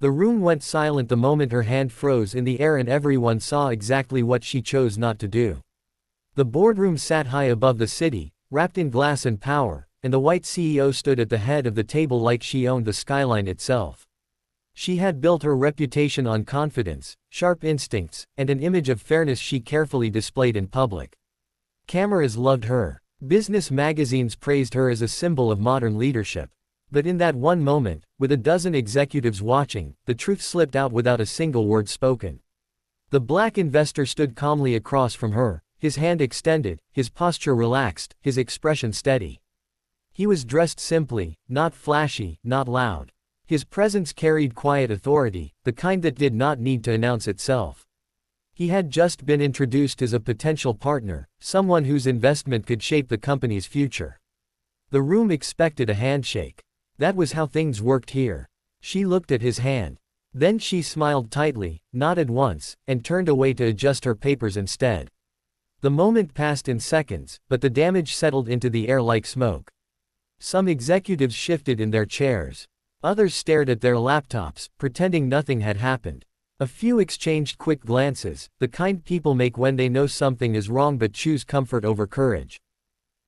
The room went silent the moment her hand froze in the air and everyone saw exactly what she chose not to do. The boardroom sat high above the city, wrapped in glass and power, and the white CEO stood at the head of the table like she owned the skyline itself. She had built her reputation on confidence, sharp instincts, and an image of fairness she carefully displayed in public. Cameras loved her. Business magazines praised her as a symbol of modern leadership. But in that one moment, with a dozen executives watching, the truth slipped out without a single word spoken. The black investor stood calmly across from her, his hand extended, his posture relaxed, his expression steady. He was dressed simply, not flashy, not loud. His presence carried quiet authority, the kind that did not need to announce itself. He had just been introduced as a potential partner, someone whose investment could shape the company's future. The room expected a handshake. That was how things worked here. She looked at his hand. Then she smiled tightly, nodded once, and turned away to adjust her papers instead. The moment passed in seconds, but the damage settled into the air like smoke. Some executives shifted in their chairs. Others stared at their laptops, pretending nothing had happened. A few exchanged quick glances, the kind people make when they know something is wrong but choose comfort over courage.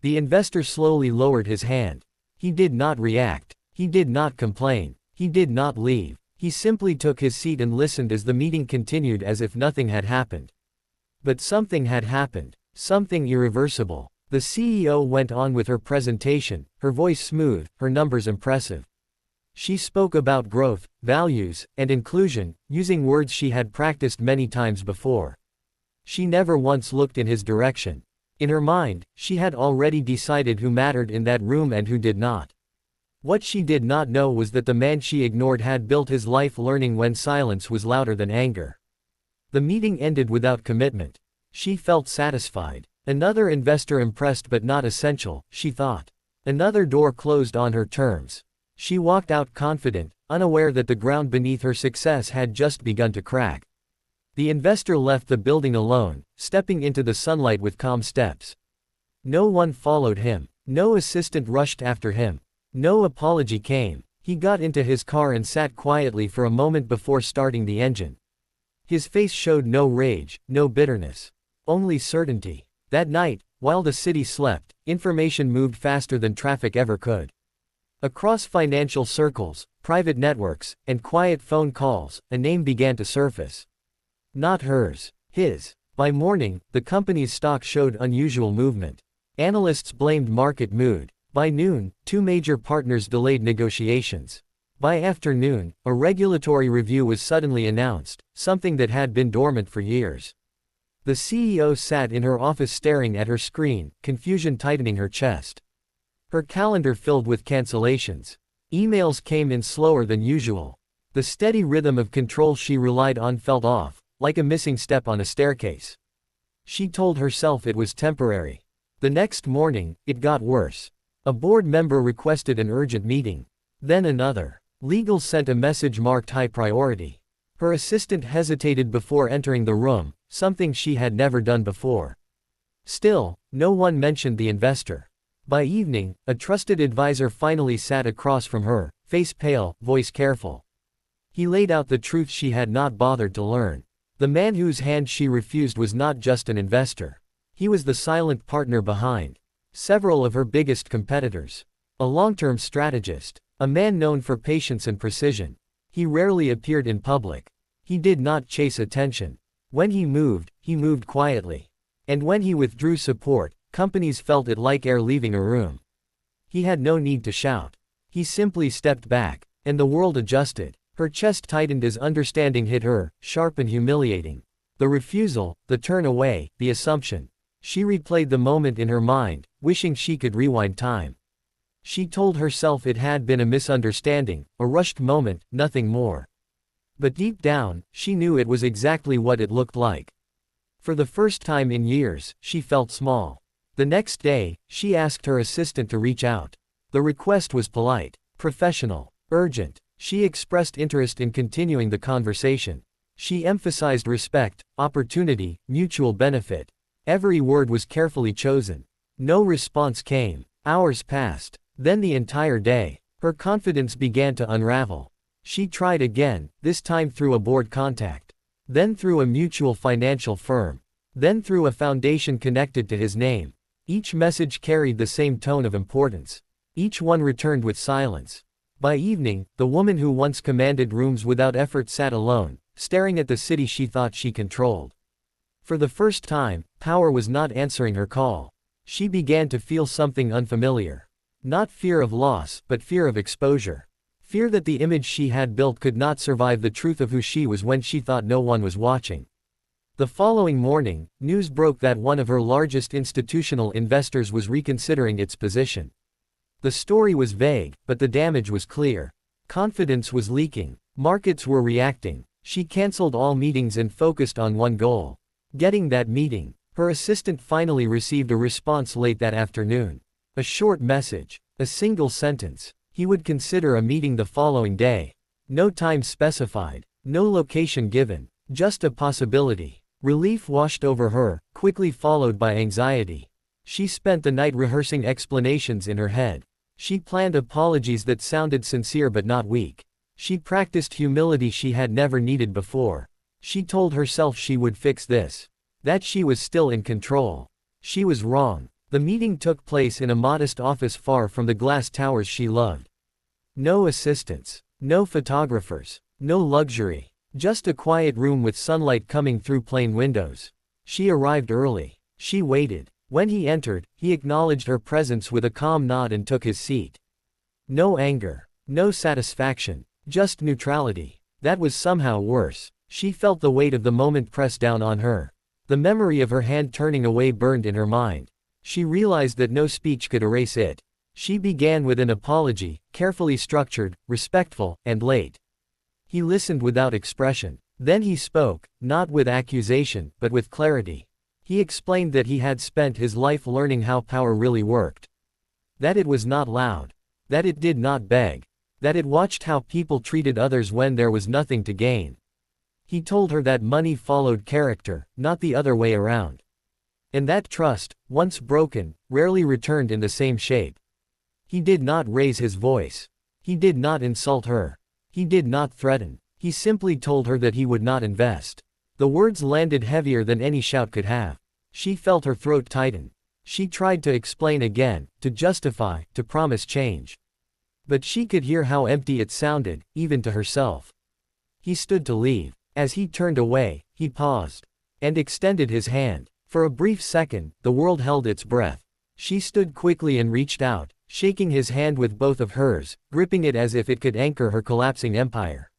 The investor slowly lowered his hand. He did not react. He did not complain. He did not leave. He simply took his seat and listened as the meeting continued as if nothing had happened. But something had happened. Something irreversible. The CEO went on with her presentation, her voice smooth, her numbers impressive. She spoke about growth, values, and inclusion, using words she had practiced many times before. She never once looked in his direction. In her mind, she had already decided who mattered in that room and who did not. What she did not know was that the man she ignored had built his life learning when silence was louder than anger. The meeting ended without commitment. She felt satisfied. Another investor impressed but not essential, she thought. Another door closed on her terms. She walked out confident, unaware that the ground beneath her success had just begun to crack. The investor left the building alone, stepping into the sunlight with calm steps. No one followed him. No assistant rushed after him. No apology came. He got into his car and sat quietly for a moment before starting the engine. His face showed no rage, no bitterness. Only certainty. That night, while the city slept, information moved faster than traffic ever could. Across financial circles, private networks, and quiet phone calls, a name began to surface. Not hers. His. By morning, the company's stock showed unusual movement. Analysts blamed market mood. By noon, two major partners delayed negotiations. By afternoon, a regulatory review was suddenly announced, something that had been dormant for years. The CEO sat in her office staring at her screen, confusion tightening her chest. Her calendar filled with cancellations. Emails came in slower than usual. The steady rhythm of control she relied on felt off, like a missing step on a staircase. She told herself it was temporary. The next morning, it got worse. A board member requested an urgent meeting. Then another. Legal sent a message marked high priority. Her assistant hesitated before entering the room, something she had never done before. Still, no one mentioned the investor. By evening, a trusted advisor finally sat across from her, face pale, voice careful. He laid out the truth she had not bothered to learn. The man whose hand she refused was not just an investor. He was the silent partner behind several of her biggest competitors. A long-term strategist. A man known for patience and precision. He rarely appeared in public. He did not chase attention. When he moved quietly. And when he withdrew support, companies felt it like air leaving a room. He had no need to shout. He simply stepped back, and the world adjusted. Her chest tightened as understanding hit her, sharp and humiliating. The refusal, the turn away, the assumption. She replayed the moment in her mind, wishing she could rewind time. She told herself it had been a misunderstanding, a rushed moment, nothing more. But deep down, she knew it was exactly what it looked like. For the first time in years, she felt small. The next day, she asked her assistant to reach out. The request was polite, professional, urgent. She expressed interest in continuing the conversation. She emphasized respect, opportunity, mutual benefit. Every word was carefully chosen. No response came. Hours passed. Then the entire day. Her confidence began to unravel. She tried again, this time through a board contact. Then through a mutual financial firm. Then through a foundation connected to his name. Each message carried the same tone of importance. Each one returned with silence. By evening, the woman who once commanded rooms without effort sat alone, staring at the city she thought she controlled. For the first time, power was not answering her call. She began to feel something unfamiliar. Not fear of loss, but fear of exposure. Fear that the image she had built could not survive the truth of who she was when she thought no one was watching. The following morning, news broke that one of her largest institutional investors was reconsidering its position. The story was vague, but the damage was clear. Confidence was leaking. Markets were reacting. She canceled all meetings and focused on one goal. Getting that meeting. Her assistant finally received a response late that afternoon. A short message. A single sentence. He would consider a meeting the following day. No time specified. No location given. Just a possibility. Relief washed over her, quickly followed by anxiety. She spent the night rehearsing explanations in her head. She planned apologies that sounded sincere but not weak. She practiced humility she had never needed before. She told herself she would fix this. That she was still in control. She was wrong. The meeting took place in a modest office far from the glass towers she loved. No assistants. No photographers. No luxury. Just a quiet room with sunlight coming through plain windows. She arrived early. She waited. When he entered, he acknowledged her presence with a calm nod and took his seat. No anger. No satisfaction. Just neutrality. That was somehow worse. She felt the weight of the moment press down on her. The memory of her hand turning away burned in her mind. She realized that no speech could erase it. She began with an apology, carefully structured, respectful, and late. He listened without expression. Then he spoke, not with accusation, but with clarity. He explained that he had spent his life learning how power really worked. That it was not loud. That it did not beg. That it watched how people treated others when there was nothing to gain. He told her that money followed character, not the other way around. And that trust, once broken, rarely returned in the same shape. He did not raise his voice. He did not insult her. He did not threaten. He simply told her that he would not invest. The words landed heavier than any shout could have. She felt her throat tighten. She tried to explain again, to justify, to promise change. But she could hear how empty it sounded, even to herself. He stood to leave. As he turned away, he paused. And extended his hand. For a brief second, the world held its breath. She stood quickly and reached out, shaking his hand with both of hers, gripping it as if it could anchor her collapsing empire.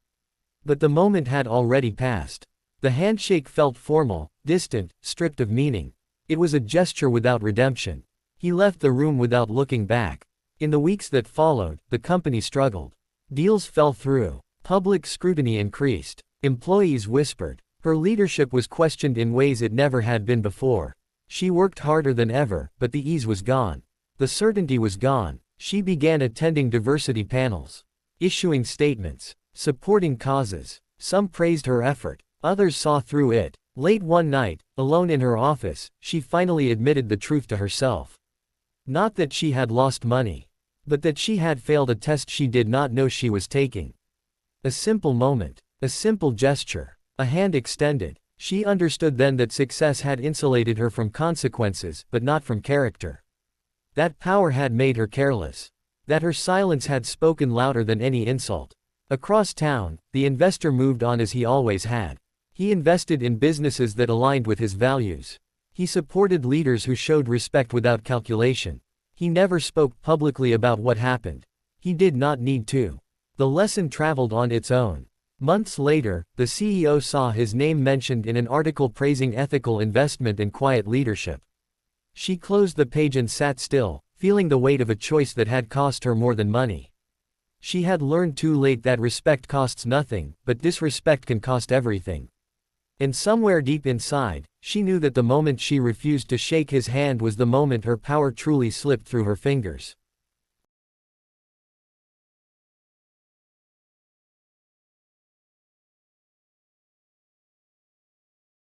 But the moment had already passed. The handshake felt formal, distant, stripped of meaning. It was a gesture without redemption. He left the room without looking back. In the weeks that followed, the company struggled. Deals fell through. Public scrutiny increased. Employees whispered. Her leadership was questioned in ways it never had been before. She worked harder than ever, but the ease was gone. The certainty was gone. She began attending diversity panels. Issuing statements. Supporting causes. Some praised her effort. Others saw through it. Late one night, alone in her office, she finally admitted the truth to herself. Not that she had lost money. But that she had failed a test she did not know she was taking. A simple moment. A simple gesture. A hand extended. She understood then that success had insulated her from consequences, but not from character. That power had made her careless. That her silence had spoken louder than any insult. Across town, the investor moved on as he always had. He invested in businesses that aligned with his values. He supported leaders who showed respect without calculation. He never spoke publicly about what happened. He did not need to. The lesson traveled on its own. Months later, the CEO saw his name mentioned in an article praising ethical investment and quiet leadership. She closed the page and sat still, feeling the weight of a choice that had cost her more than money. She had learned too late that respect costs nothing, but disrespect can cost everything. And somewhere deep inside, she knew that the moment she refused to shake his hand was the moment her power truly slipped through her fingers.